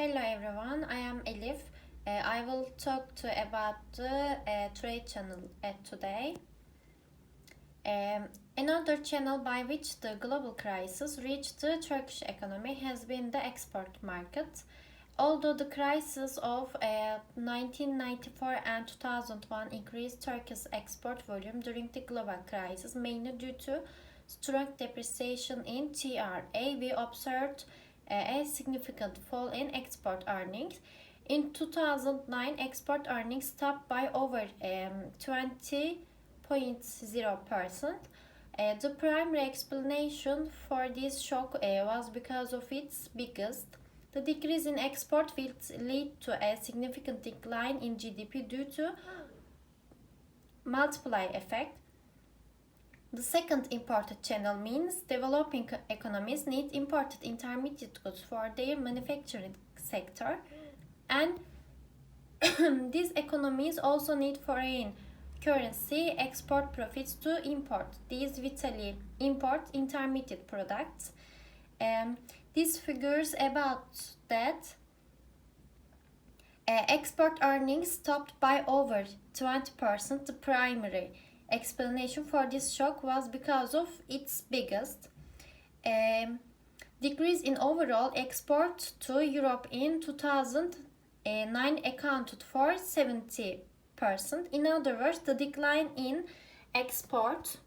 Hello everyone, I am Elif. I will talk about the trade channel today. Another channel by which the global crisis reached the Turkish economy has been the export market. Although the crisis of 1994 and 2001 increased Turkey's export volume during the global crisis, mainly due to strong depreciation in TRY, we observed a significant fall in export earnings. In 2009, export earnings stopped by over 20.0%. The primary explanation for this shock was because of its biggest. The decrease in export will lead to a significant decline in GDP due to multiply effect. The second imported channel means developing economies need imported intermediate goods for their manufacturing sector, and these economies also need foreign currency export profits to import these vitally import intermediate products. These figures about that export earnings stopped by over 20%. The primary explanation for this shock was because of its biggest decrease in overall export to Europe in 2009 accounted for 70%. In other words, the decline in export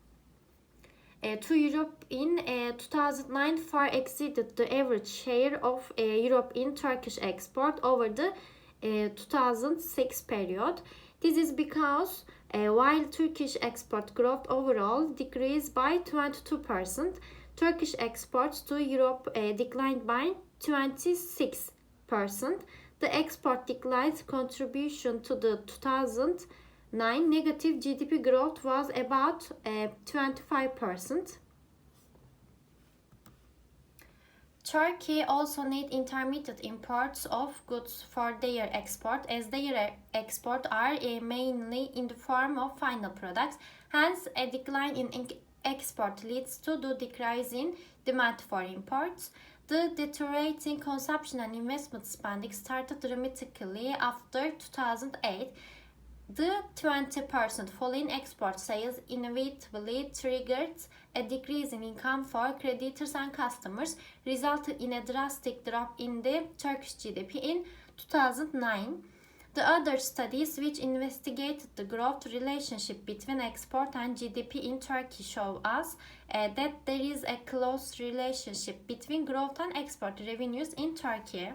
to Europe in 2009 far exceeded the average share of Europe in Turkish export over the 2006 period. This is because while Turkish export growth overall decreased by 22%, Turkish exports to Europe declined by 26%. The export decline's contribution to the 2009 negative GDP growth was about 25%. Turkey also need intermediate imports of goods for their export, as their export are mainly in the form of final products. Hence, a decline in export leads to the decrease in demand for imports. The deteriorating consumption and investment spending started dramatically after 2008. The 20% fall in export sales inevitably triggered a decrease in income for creditors and customers, resulted in a drastic drop in the Turkish GDP in 2009. The other studies which investigated the growth relationship between export and GDP in Turkey show us that there is a close relationship between growth and export revenues in Turkey.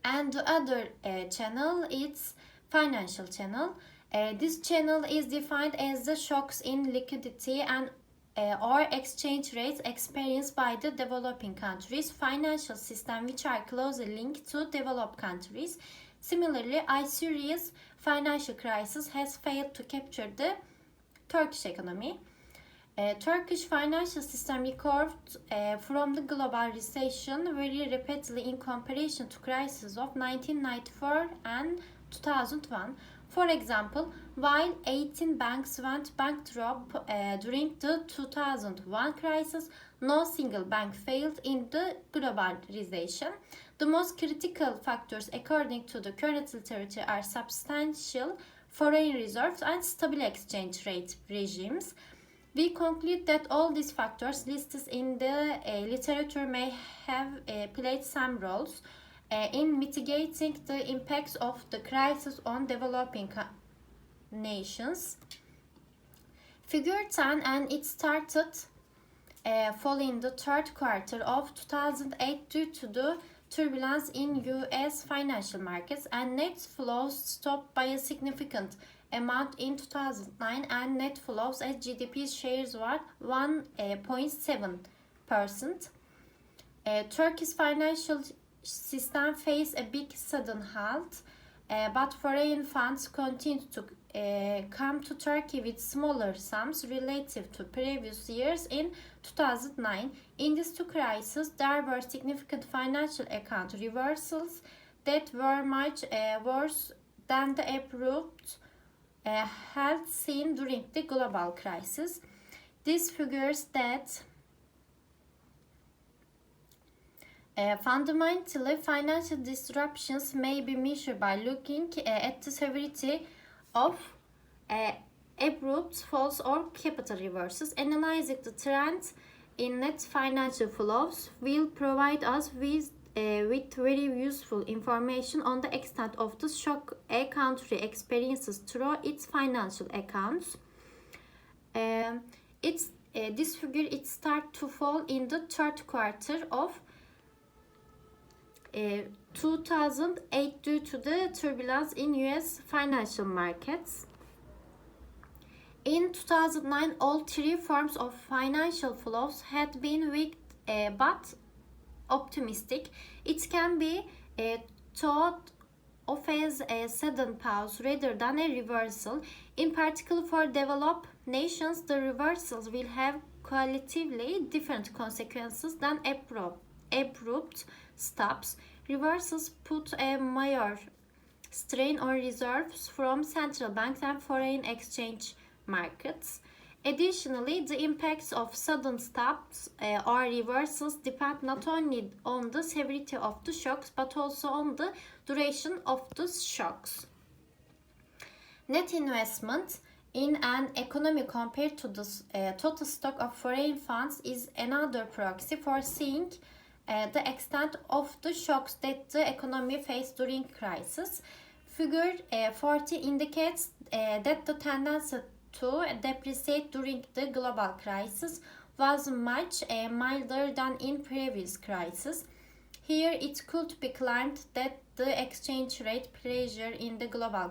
And the other channel is financial channel. This channel is defined as the shocks in liquidity and or exchange rates experienced by the developing countries' financial system, which are closely linked to developed countries. Similarly, Syria's financial crisis has failed to capture the Turkish economy. Turkish financial system recovered from the global recession very rapidly in comparison to crises of 1994 and 2001. For example, while 18 banks went bankrupt during the 2001 crisis, no single bank failed in the global recession. The most critical factors according to the current literature are substantial foreign reserves and stable exchange rate regimes. We conclude that all these factors listed in the literature may have played some roles in mitigating the impacts of the crisis on developing nations. Figure 10, and it started following the third quarter of 2008 due to the turbulence in US financial markets, and net flows stopped by a significant amount in 2009, and net flows as GDP's shares were 1.7%. Turkey's financial system faced a big sudden halt, but foreign funds continued to come to Turkey with smaller sums relative to previous years in 2009. In these two crises, there were significant financial account reversals that were much worse than the abrupt halt seen during the global crisis. This figures that Fundamentally, financial disruptions may be measured by looking at the severity of abrupt falls or capital reverses. Analyzing the trend in net financial flows will provide us with very useful information on the extent of the shock a country experiences through its financial accounts. This figure it start to fall in the third quarter of 2008 due to the turbulence in US financial markets. In 2009, all three forms of financial flows had been weak but optimistic. It can be thought of as a sudden pause rather than a reversal. In particular, for developed nations, the reversals will have qualitatively different consequences than abrupt stops. Reversals put a major strain on reserves from central banks and foreign exchange markets. Additionally, the impacts of sudden stops or reversals depend not only on the severity of the shocks but also on the duration of the shocks. Net investment in an economy compared to the total stock of foreign funds is another proxy for seeing the extent of the shocks that the economy faced during crisis. Figure 40 indicates that the tendency to depreciate during the global crisis was much milder than in previous crises. Here it could be claimed that the exchange rate pressure in the global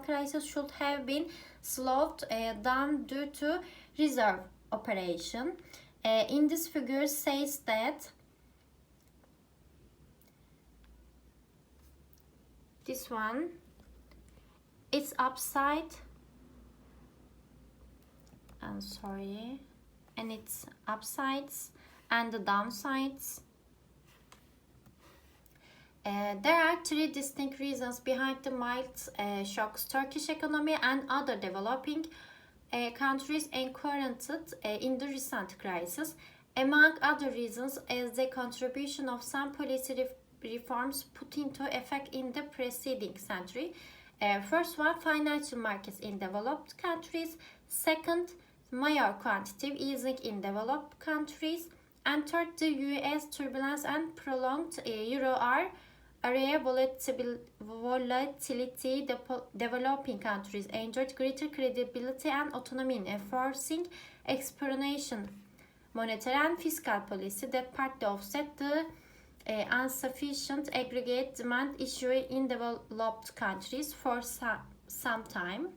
crisis should have been slowed down due to reserve operation. In this figure says that this one it's upside and it's upsides and the downsides. There are three distinct reasons behind the mild shocks Turkish economy and other developing countries encountered in the recent crisis. Among other reasons, as the contribution of some policy reforms put into effect in the preceding century. First one, financial markets in developed countries. Second, major quantitative easing in developed countries. And third, the US turbulence and prolonged euro area volatility. Developing countries enjoyed greater credibility and autonomy in enforcing expansion monetary and fiscal policy that partly offset the insufficient aggregate demand issue in developed countries for some time.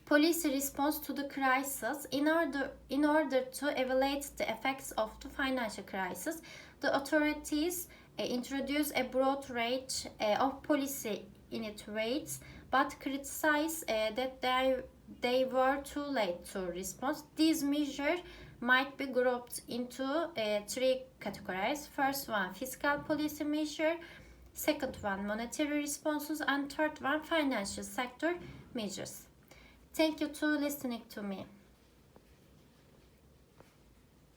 Policy response to the crisis. In order to evaluate the effects of the financial crisis, the authorities introduced a broad range of policy initiatives, but criticized that they were too late to respond. These measures might be grouped into three categories. First one, fiscal policy measure. Second one, monetary responses. And third one, financial sector measures. Thank you for listening to me.